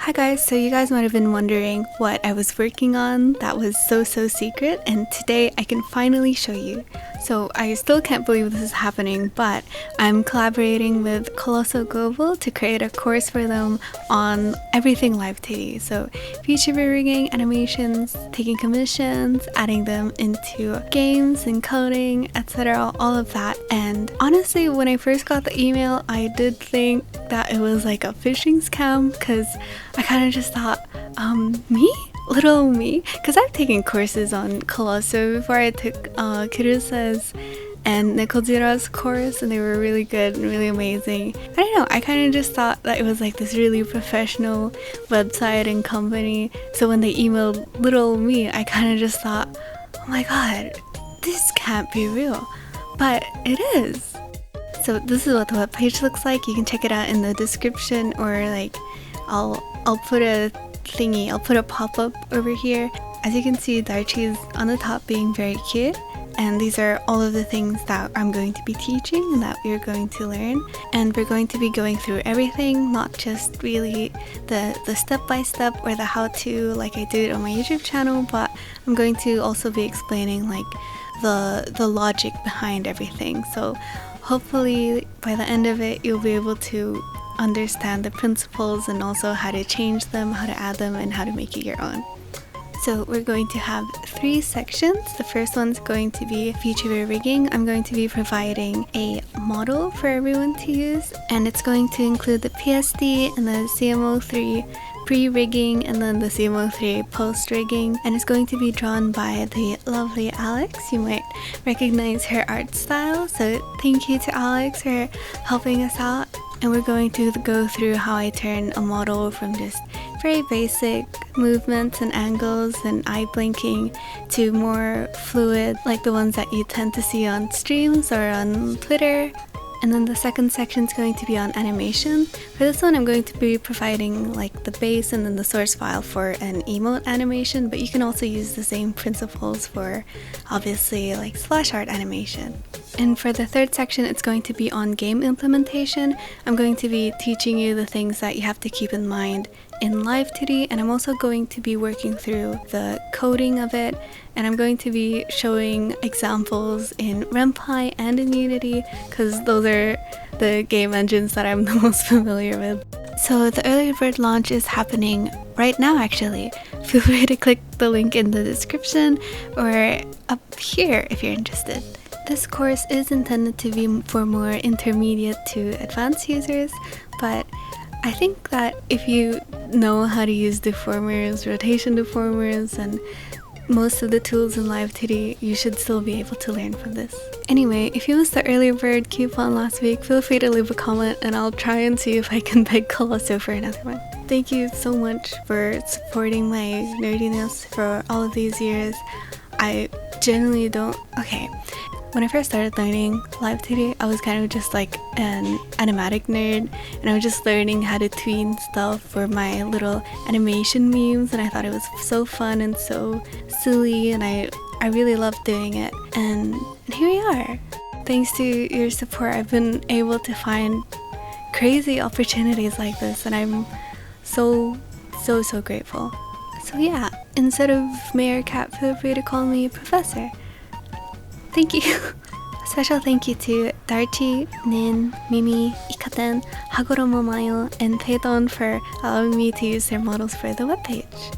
Hi guys, so you guys might have been wondering what I was working on that was so secret, and today I can finally show you. So I still can't believe this is happening, but I'm collaborating with Colosso Global to create a course for them on everything live TV. So VTuber rigging, animations, taking commissions, adding them into games and coding, etc. All of that. And honestly, when I first got the email, I did think that it was like a phishing scam because I kind of just thought, me? Little me? Because I've taken courses on Colosso before. I took Kirusa's and Nekojira's course, and they were really good and really amazing. I don't know, I kind of just thought that it was like this really professional website and company. So when they emailed little me, I kind of just thought, oh my god, this can't be real. But it is. So this is what the webpage looks like. You can check it out in the description, or like I'll put a thingy, I'll put a pop-up over here. As you can see, Darchi's on the top being very cute, and these are all of the things that I'm going to be teaching and that we're going to learn. And we're going to be going through everything, not just really the step-by-step or the how-to like I did on my YouTube channel, but I'm going to also be explaining like the logic behind everything. So hopefully by the end of it, you'll be able to understand the principles and also how to change them, how to add them, and how to make it your own. So we're going to have 3 sections. The first one's going to be VTuber rigging. I'm going to be providing a model for everyone to use, and it's going to include the PSD and the CMO3 pre-rigging and then the CMO3 post-rigging, and it's going to be drawn by the lovely Alex. You might recognize her art style, so thank you to Alex for helping us out. And we're going to go through how I turn a model from just very basic movements and angles and eye blinking to more fluid, like the ones that you tend to see on streams or on Twitter. And then the second section is going to be on animation. For this one, I'm going to be providing like the base and then the source file for an emote animation, but you can also use the same principles for obviously like splash art animation. And for the third section, it's going to be on game implementation. I'm going to be teaching you the things that you have to keep in mind in Live 2D, and I'm also going to be working through the coding of it, and I'm going to be showing examples in Ren'Py and in Unity, because those are the game engines that I'm the most familiar with. So the early bird launch is happening right now actually. Feel free to click the link in the description or up here if you're interested. This course is intended to be for more intermediate to advanced users, but I think that if you know how to use deformers, rotation deformers, and most of the tools in Live 2D, you should still be able to learn from this. Anyway, if you missed the early bird coupon last week, feel free to leave a comment and I'll try and see if I can beg Colosso for another one. Thank you so much for supporting my nerdiness for all of these years. I genuinely don't... Okay. When I first started learning Live 2D, I was kind of just like an animatic nerd, and I was just learning how to tween stuff for my little animation memes, and I thought it was so fun and so silly, and I really loved doing it. And here we are. Thanks to your support, I've been able to find crazy opportunities like this, and I'm so grateful. So yeah, instead of Mayor Cat, feel free to call me Professor. Thank you. A special thank you to Darchi, Nin, Mimi, Ikaten, Hagoromo Mayo, and Peidon for allowing me to use their models for the webpage.